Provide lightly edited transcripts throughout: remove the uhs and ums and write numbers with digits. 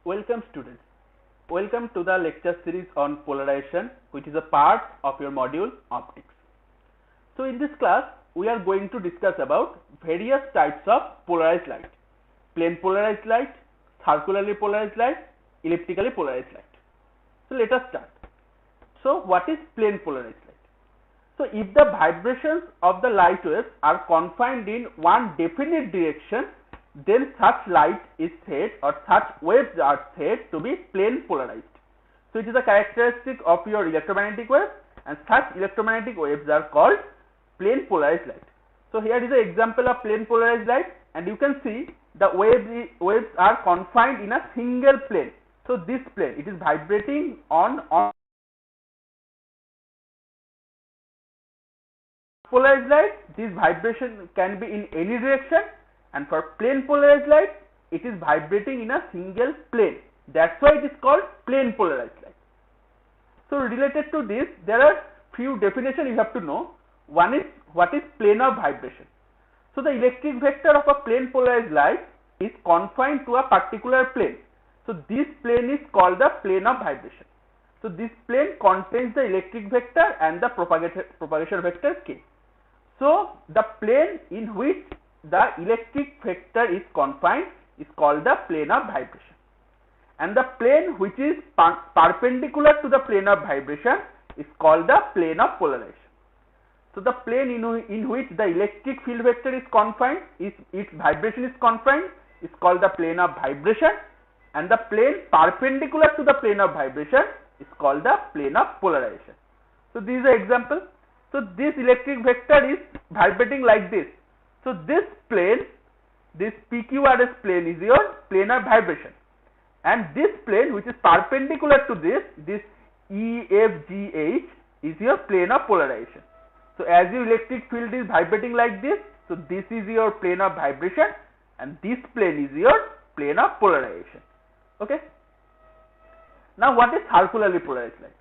Welcome students. Welcome to the lecture series on polarization, which is a part of your module optics. So in this class we are going to discuss about various types of polarized light: plane polarized light, circularly polarized light, elliptically polarized light. So let us start. So what is plane polarized light? So if the vibrations of the light waves are confined in one definite direction, then such light is said, or such waves are said to be plane polarized. So it is a characteristic of your electromagnetic wave, and such electromagnetic waves are called plane polarized light. So here is an example of plane polarized light, and you can see the waves are confined in a single plane. So this plane, it is vibrating on polarized light. This vibration can be in any direction, and for plane polarized light it is vibrating in a single plane. That's why it is called plane polarized light. So related to this, there are few definitions you have to know. One is, what is plane of vibration? So the electric vector of a plane polarized light is confined to a particular plane. So this plane is called the plane of vibration. So this plane contains the electric vector and the propagation vector k. So the plane in which the electric vector is confined is called the plane of vibration, and the plane which is perpendicular to the plane of vibration is called the plane of polarization. So the plane in which the electric field vector is confined, its vibration is confined, is called the plane of vibration, and the plane perpendicular to the plane of vibration is called the plane of polarization. So this is an example. So this electric vector is vibrating like this. So this plane, this PQRS plane, is your plane of vibration, and this plane which is perpendicular to this EFGH is your plane of polarization. So as your electric field is vibrating like this, so this is your plane of vibration, and this plane is your plane of polarization. Okay. Now what is circularly polarized light?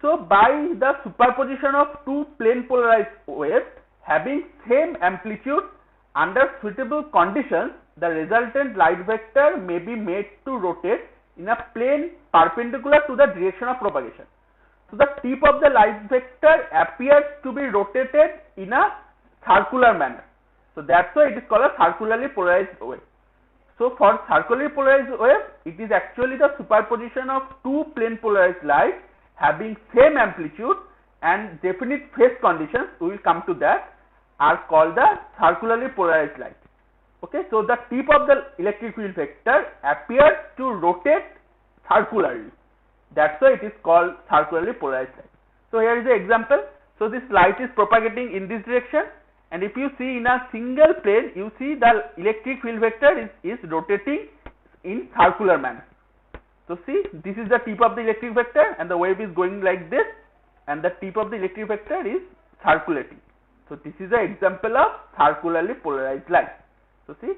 So by the superposition of two plane polarized waves having same amplitude under suitable conditions, the resultant light vector may be made to rotate in a plane perpendicular to the direction of propagation. So the tip of the light vector appears to be rotated in a circular manner. So that's why it is called a circularly polarized wave. So for circularly polarized wave, it is actually the superposition of two plane polarized lights having same amplitude and definite phase conditions, we will come to that, are called the circularly polarized light. Okay, so the tip of the electric field vector appears to rotate circularly. That's why it is called circularly polarized light. So here is the example. So this light is propagating in this direction, and if you see in a single plane, you see the electric field vector is rotating in circular manner. So see, this is the tip of the electric vector, and the wave is going like this, and the tip of the electric vector is circulating. So this is an example of circularly polarized light. So see,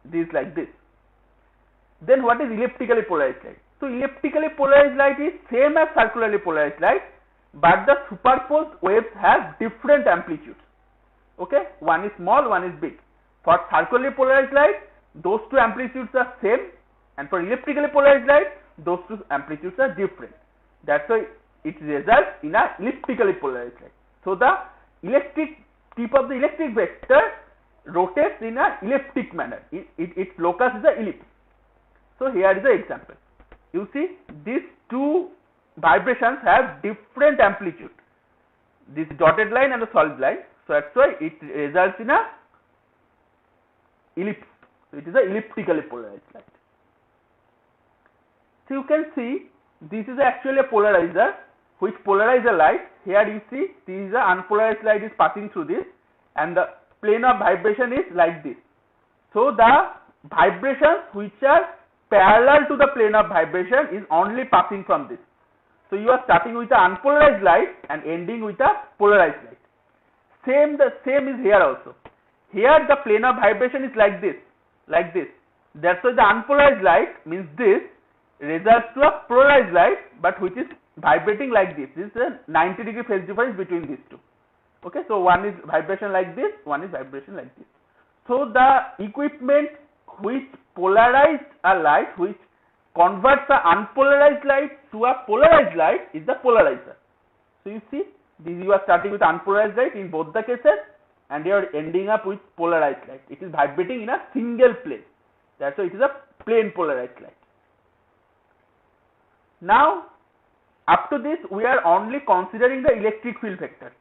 this is like this. Then what is elliptically polarized light? So elliptically polarized light is same as circularly polarized light, but the superposed waves have different amplitudes. Okay, one is small, one is big. For circularly polarized light, those two amplitudes are same, and for elliptically polarized light, those two amplitudes are different. That's why it results in a elliptically polarized light. So the electric tip of the electric vector rotates in a elliptic manner. Its locus is the ellipse. So here is the example. You see, these two vibrations have different amplitude. This dotted line and the solid line. So that's why it results in a ellipse. So it is a elliptically polarized light. So you can see, this is actually a polarizer which polarizes the light. Here you see, this is a unpolarized light is passing through this, and the plane of vibration is like this. So the vibrations which are parallel to the plane of vibration is only passing from this. So you are starting with an unpolarized light and ending with a polarized light. The same is here also. Here the plane of vibration is like this, like this. That's why the unpolarized light means this results to a polarized light, but which is vibrating like this. This is a 90-degree phase difference between these two. Okay, so one is vibration like this, one is vibration like this. So the equipment which polarized a light, which converts the unpolarized light to a polarized light is the polarizer. So you see, you are starting with unpolarized light in both the cases, and you are ending up with polarized light. It is vibrating in a single plane. That's why it is a plane polarized light. Now, up to this, we are only considering the electric field vector,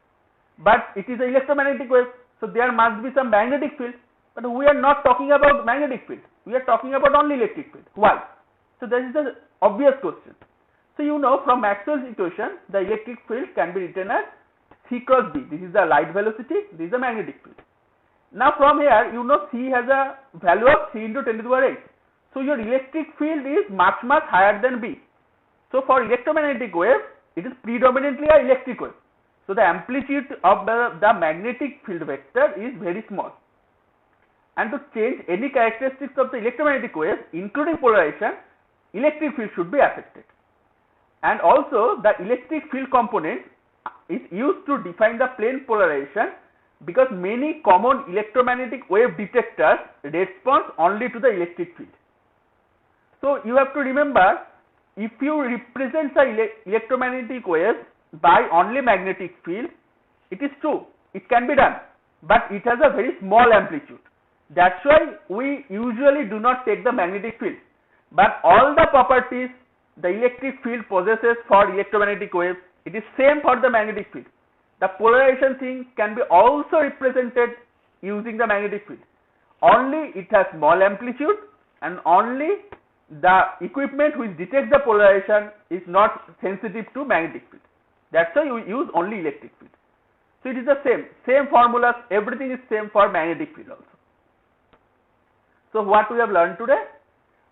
but it is an electromagnetic wave, so there must be some magnetic field. But we are not talking about magnetic field. We are talking about only electric field. Why? So that is the obvious question. So you know from Maxwell's equation, the electric field can be written as C cross B. This is the light velocity, this is the magnetic field. Now from here, you know C has a value of 3 into 10 to the power 8. So your electric field is much higher than B. So for electromagnetic wave, it is predominantly an electric wave. So the amplitude of the magnetic field vector is very small. And to change any characteristics of the electromagnetic wave, including polarization, electric field should be affected. And also the electric field component is used to define the plane polarization, because many common electromagnetic wave detectors respond only to the electric field. So you have to remember, if you represent the electromagnetic wave by only magnetic field, it is true, it can be done, but it has a very small amplitude. That's why we usually do not take the magnetic field. But all the properties the electric field possesses for electromagnetic waves, it is same for the magnetic field. The polarization thing can be also represented using the magnetic field. Only it has small amplitude, and only the equipment which detects the polarization is not sensitive to magnetic field. That's why we use only electric field. So it is the same formulas, everything is same for magnetic field also. So what we have learned today?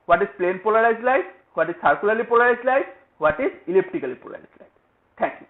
What is plane polarized light? What is circularly polarized light? What is elliptically polarized light? Thank you.